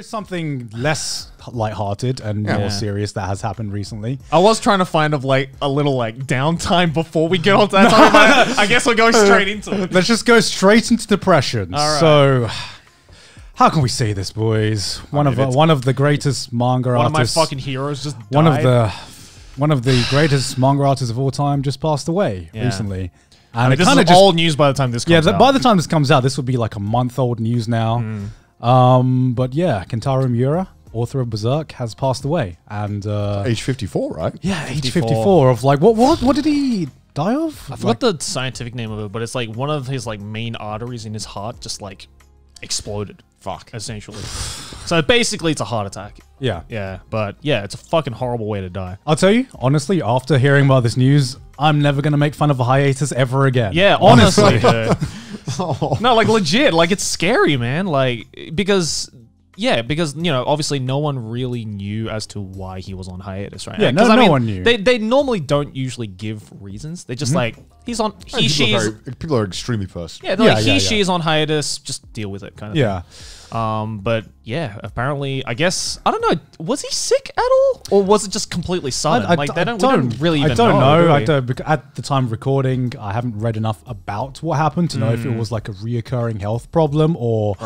is something less lighthearted and more serious that has happened recently. I was trying to find a little downtime before we get on to that topic, but I guess we're going straight into it. Let's just go straight into depression. All right. So, how can we say this, boys? One of the greatest manga artists. One of my fucking heroes just died. One of the greatest manga artists of all time just passed away recently. And I mean, this is old news by the time this comes out. By the time this comes out, this will be like a month-old news now. But yeah, Kentaro Miura, author of Berserk, has passed away. And age 54, right? Yeah, age 54 of like what did he die of? I forgot the scientific name of it, but it's like one of his main arteries in his heart just exploded. Fuck. Essentially. So basically it's a heart attack. Yeah. Yeah. But yeah, it's a fucking horrible way to die. I'll tell you, honestly, after hearing about this news, I'm never going to make fun of a hiatus ever again. Yeah, honestly. No, legit. It's scary, man. Because, obviously no one really knew as to why he was on hiatus, right? Yeah, no one knew. They normally don't usually give reasons. They just he's on, people are extremely personal. Yeah, she is on hiatus, just deal with it kind of thing. Yeah. But yeah, apparently, I guess, I don't know, was he sick at all? Or was it just completely sudden? We don't really even know. I don't know. Because at the time of recording, I haven't read enough about what happened to know if it was like a reoccurring health problem or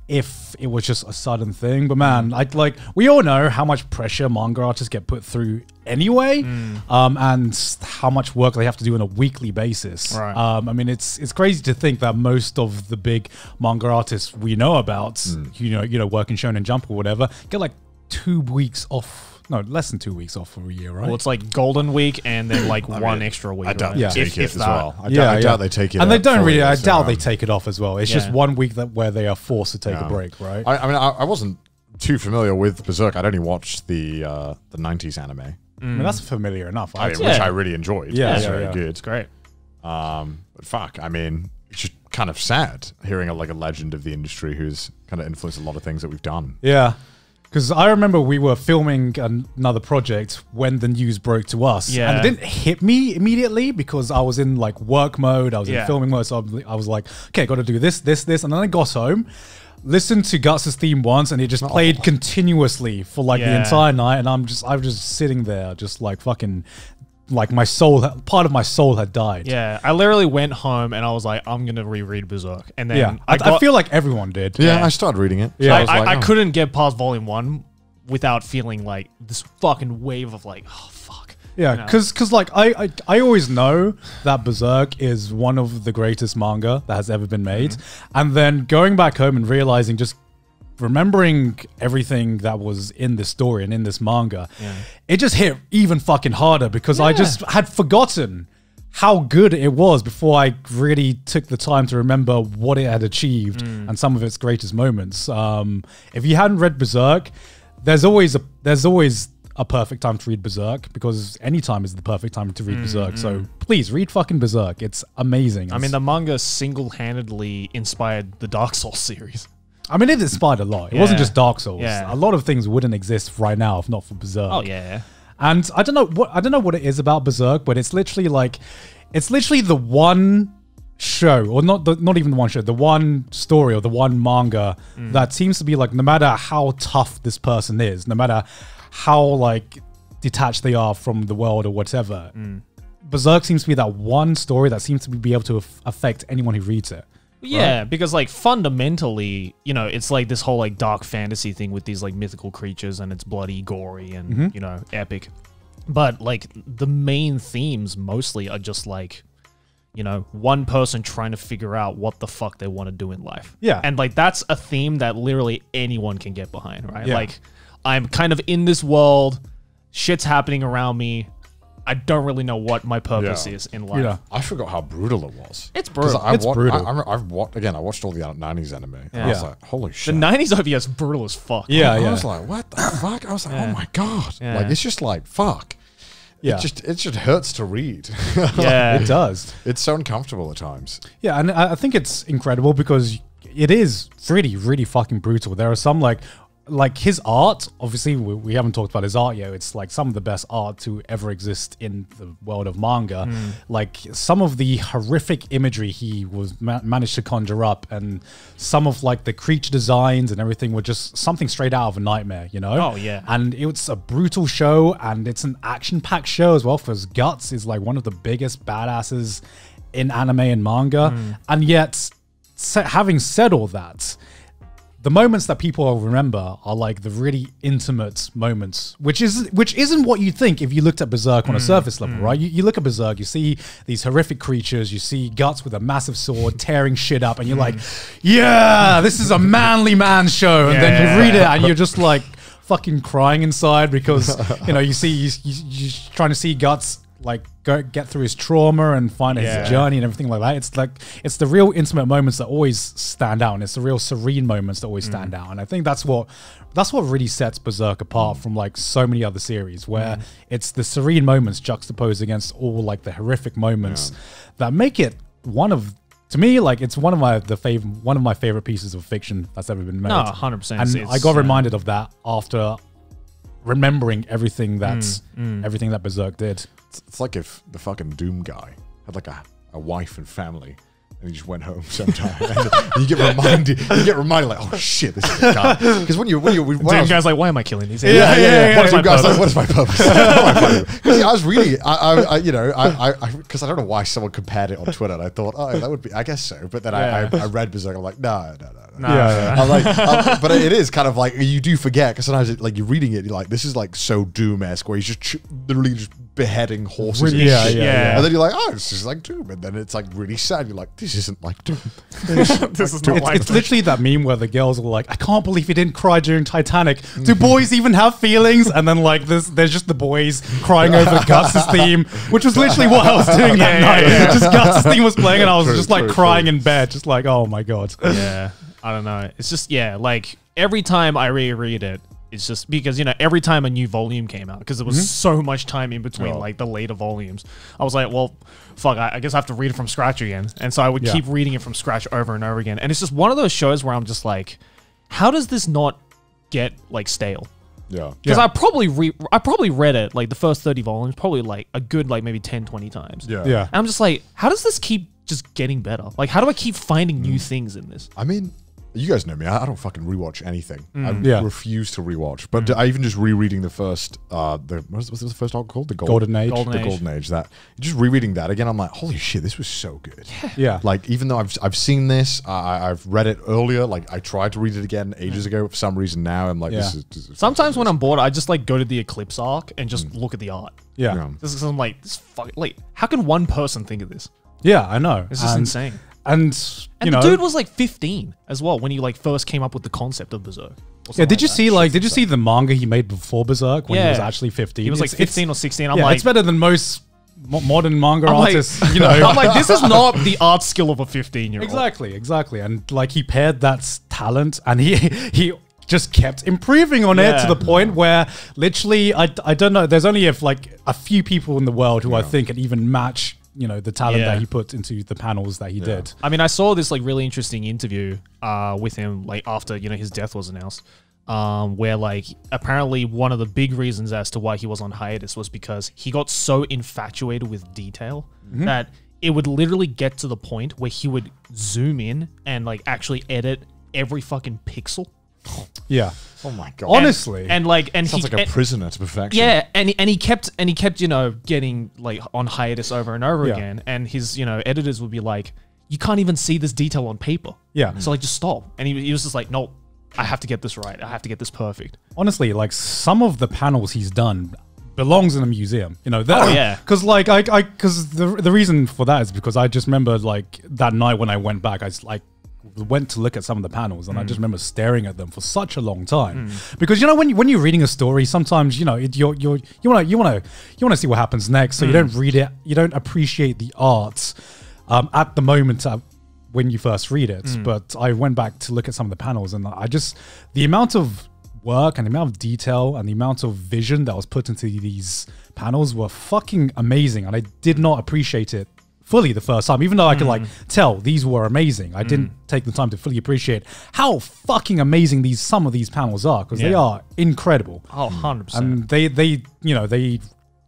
if it was just a sudden thing. But man, we all know how much pressure manga artists get put through anyway, and how much work they have to do on a weekly basis. Right. I mean, it's crazy to think that most of the big manga artists we know about, work in Shonen Jump or whatever, get 2 weeks off. No, less than 2 weeks off for a year, right? Well, it's Golden Week and then one extra week. I doubt right? they take it as well. I doubt doubt they take it. And they don't really. I doubt they take it off as well. It's just 1 week where they are forced to take a break, right? I wasn't too familiar with Berserk. I'd only watched the 90s anime. I mean, that's familiar enough. Which I really enjoyed. Yeah, it's very good. It's great. But fuck, I mean, it's just kind of sad hearing a legend of the industry who's kind of influenced a lot of things that we've done. Yeah. Because I remember we were filming another project when the news broke to us. Yeah. And it didn't hit me immediately because I was in work mode. I was in filming mode. So I was like, okay, got to do this. And then I got home, listened to Guts' theme once, and it just played continuously for the entire night. And I was just sitting there just fucking... my soul, part of my soul had died. Yeah, I literally went home and I was like, I'm gonna reread Berserk, and then I feel like everyone did. Yeah, I started reading it. Yeah, I couldn't get past volume 1 without feeling this fucking wave of oh fuck. Yeah, because I always know that Berserk is one of the greatest manga that has ever been made, and then going back home and realizing remembering everything that was in this story and in this manga, it just hit even fucking harder because I just had forgotten how good it was before I really took the time to remember what it had achieved and some of its greatest moments. If you hadn't read Berserk, there's always a perfect time to read Berserk because any time is the perfect time to read Berserk. So please read fucking Berserk. It's amazing. I mean, the manga single-handedly inspired the Dark Souls series. I mean, it inspired a lot. It wasn't just Dark Souls. A lot of things wouldn't exist right now if not for Berserk. Oh yeah. And I don't know what it is about Berserk, but it's literally the one show, or not even the one show, the one story or the one manga that seems to be no matter how tough this person is, no matter how detached they are from the world or whatever, Berserk seems to be that one story that seems to be able to affect anyone who reads it. Yeah, right? Because fundamentally, it's this whole dark fantasy thing with these mythical creatures, and it's bloody, gory, and epic. But the main themes mostly are just one person trying to figure out what the fuck they want to do in life. Yeah. And that's a theme that literally anyone can get behind, right? Yeah. I'm kind of in this world, shit's happening around me. I don't really know what my purpose is in life. Yeah. I forgot how brutal it was. It's brutal. It's brutal. I watched all the 90s anime. And I was like, holy shit. The 90s OVA is brutal as fuck. Yeah, I was like, what the fuck? I was like, oh my God. It's just fuck. Yeah. It just hurts to read. Yeah, it does. It's so uncomfortable at times. Yeah, and I think it's incredible because it is really, really fucking brutal. There are some like his art, obviously we haven't talked about his art yet. It's like some of the best art to ever exist in the world of manga. Like some of the horrific imagery he was managed to conjure up, and some of like the creature designs and everything were just something straight out of a nightmare, you know? Oh, yeah. And it's a brutal show, and it's an action-packed show as well, because Guts is like one of the biggest badasses in anime and manga. And yet, having said all that, the moments that people will remember are like the really intimate moments, which isn't what you think if you looked at Berserk on a surface level, right? You look at Berserk, you see these horrific creatures, you see Guts with a massive sword tearing shit up, and you're like, yeah, this is a manly man show. And then you read it and you're just like fucking crying inside because, you know, you're trying to see Guts like get through his trauma and find his journey and everything like that. It's like, it's the real intimate moments that always stand out, and it's the real serene moments that always stand out. And I think that's what really sets Berserk apart from like so many other series, where it's the serene moments juxtaposed against all like the horrific moments that make it to me, like it's one of my favorite pieces of fiction that's ever been made. No, 100%. And I got reminded of that after remembering everything everything that Berserk did. It's like if the fucking Doom guy had like a wife and family, and he just went home sometime. And you get reminded, like, oh shit, this is a guy. Because when Doom guy's like, why am I killing these? Doom guy's like, what is my purpose? Because I was really, because I don't know why someone compared it on Twitter, and I thought, oh, that would be, I guess so. But then I read Berserk, I'm like, no. I'm like, but it is kind of like, you do forget, because sometimes like you're reading it, you're like, this is like so Doom-esque, where he's just literally just beheading horses. And then you're like, oh, this is like Doom. And then it's like really sad. You're like, this isn't like Doom. It's literally that meme where the girls are like, I can't believe he didn't cry during Titanic. Do boys even have feelings? And then like there's just the boys crying over Guts' theme, which was literally what I was doing that night. Just Guts' theme was playing, and I was just like crying in bed, just like, oh my god. Yeah, I don't know. It's just, like every time I reread it, it's just because, every time a new volume came out, because there was so much time in between like the later volumes, I was like, well, fuck, I guess I have to read it from scratch again. And so I would keep reading it from scratch over and over again. And it's just one of those shows where I'm just like, how does this not get like stale? Yeah. Because I probably read it like the first 30 volumes, probably like a good like maybe 10, 20 times. Yeah. And I'm just like, how does this keep just getting better? Like, how do I keep finding new things in this? I mean, you guys know me. I don't fucking rewatch anything. I refuse to rewatch. But I even just rereading the first, what was the first arc called? The Golden Age. Golden Age. That just rereading that again, I'm like, holy shit, this was so good. Yeah. Like, even though I've seen this, I've read it earlier. Like, I tried to read it again ages ago. For some reason, now I'm like, this is sometimes when I'm bored, I just like go to the Eclipse arc and just look at the art. Yeah. This is, I'm like, how can one person think of this? Yeah, I know. It's just insane. And the dude was like 15 as well when he like first came up with the concept of Berserk. Yeah, did you see the manga he made before Berserk when he was actually 15? He was like 15 or 16. I'm like, it's better than most modern manga artists. Like, I'm like, this is not the art skill of a 15-year-old. Exactly. And like he paired that talent, and he just kept improving on it to the point where literally I don't know. There's only a few people in the world who I think can even match the talent that he put into the panels that he did. I mean, I saw this like really interesting interview with him like after his death was announced, where like apparently one of the big reasons as to why he was on hiatus was because he got so infatuated with detail that it would literally get to the point where he would zoom in and like actually edit every fucking pixel. Yeah. Oh my god. Honestly. And sounds like a prisoner to perfection. Yeah, and he kept getting like on hiatus over and over again, and his editors would be like, you can't even see this detail on paper. Yeah. So like just stop. And he was just like, nope, I have to get this right. I have to get this perfect. Honestly, like some of the panels he's done belongs in a museum, because the reason for that is because I just remember like that night when I went back, I went to look at some of the panels, and I just remember staring at them for such a long time because when you're reading a story, sometimes you want to see what happens next, so you don't read it, you don't appreciate the art at the moment when you first read it. But I went back to look at some of the panels, and the amount of work and the amount of detail and the amount of vision that was put into these panels were fucking amazing, and I did not appreciate it fully the first time, even though I could like tell these were amazing. I didn't take the time to fully appreciate how fucking amazing some of these panels are, because they are incredible. Oh, 100%. And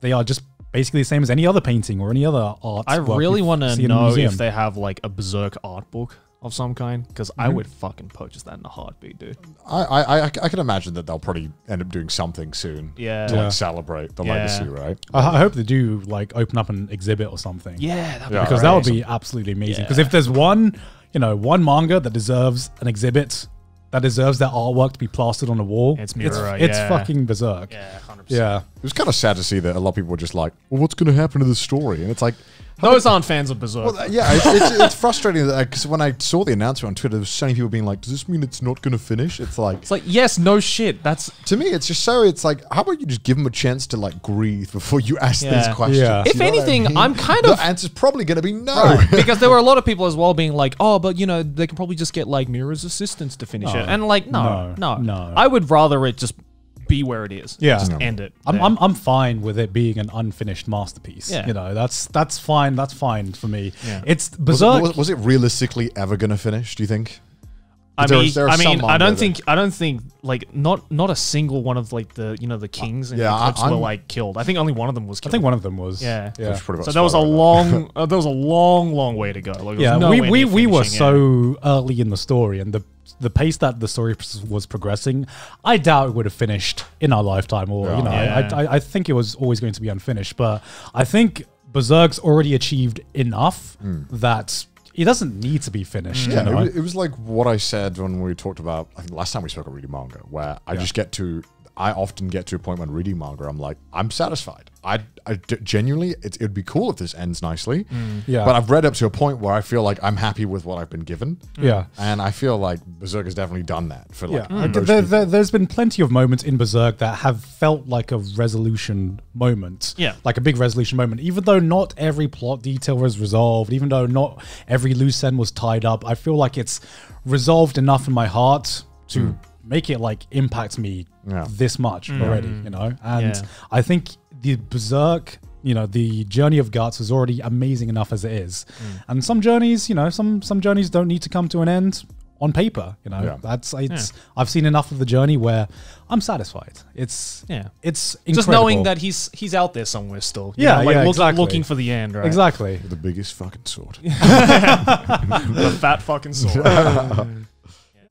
they are just basically the same as any other painting or any other art. I really want to know if they have like a Berserk art book of some kind, because I would fucking purchase that in a heartbeat, dude. I can imagine that they'll probably end up doing something soon to like celebrate the legacy, right? I hope they do like open up an exhibit or something. Yeah, that'd Yeah. Because be that great. would be absolutely amazing. Because if there's one manga that deserves an exhibit, that deserves that artwork to be plastered on the wall, It's Miura, it's yeah. fucking Berserk. Yeah, 100%. Yeah. It was kind of sad to see that a lot of people were just like, well, what's going to happen to the story? And it's like, Those aren't fans of Berserk. well, yeah, it's frustrating because when I saw the announcement on Twitter, there was so many people being like, does this mean it's not going to finish? It's like, yes, no shit. That's to me, it's just so, it's like, how about you just give them a chance to like breathe before you ask Yeah. these questions? Yeah. If You know what I anything, mean? I'm kind the of answer's probably going to be no. because there were a lot of people as well being like, oh, but you know, they can probably just get like Miura's assistants to finish it, and like, no. I would rather it just be where it is. Yeah. Just No. end it. I'm fine with it being an unfinished masterpiece. Yeah. You know, that's fine. That's fine for me. Yeah. It's Berserk. Was it realistically ever going to finish, do you think? I There mean, are some I don't manga think like not a single one of like the kings and yeah, Eclipse were I'm- like killed. I think only one of them was I killed. think one of them was. Yeah. Yeah. Pretty much So there was a spoiler alert. long way to go. Like, there Yeah, was nowhere we near were finishing, so early in the story, and the pace that the story was progressing, I doubt it would have finished in our lifetime. Or Yeah. you know, Yeah. I think it was always going to be unfinished. But I think Berserk's already achieved enough that it doesn't need to be finished. Yeah, you know? it was like what I said when we talked about, I think last time we spoke about reading manga, where I often get to a point when reading manga, I'm like, I'm satisfied. Genuinely, it would be cool if this ends nicely. Yeah. But I've read up to a point where I feel like I'm happy with what I've been given. Yeah. And I feel like Berserk has definitely done that for like Yeah, most people. there's been plenty of moments in Berserk that have felt like a resolution moment. Yeah. Like a big resolution moment. Even though not every plot detail was resolved, even though not every loose end was tied up, I feel like it's resolved enough in my heart to make it like impact me this much already, you know? And I think the Berserk, you know, the journey of Guts is already amazing enough as it is. And some journeys, you know, some journeys don't need to come to an end on paper, you know. I've seen enough of the journey where I'm satisfied. It's incredible. Just knowing that he's out there somewhere still. You Yeah, know, like yeah, exactly. looking for the end, right? Exactly. The biggest fucking sword. The fat fucking sword.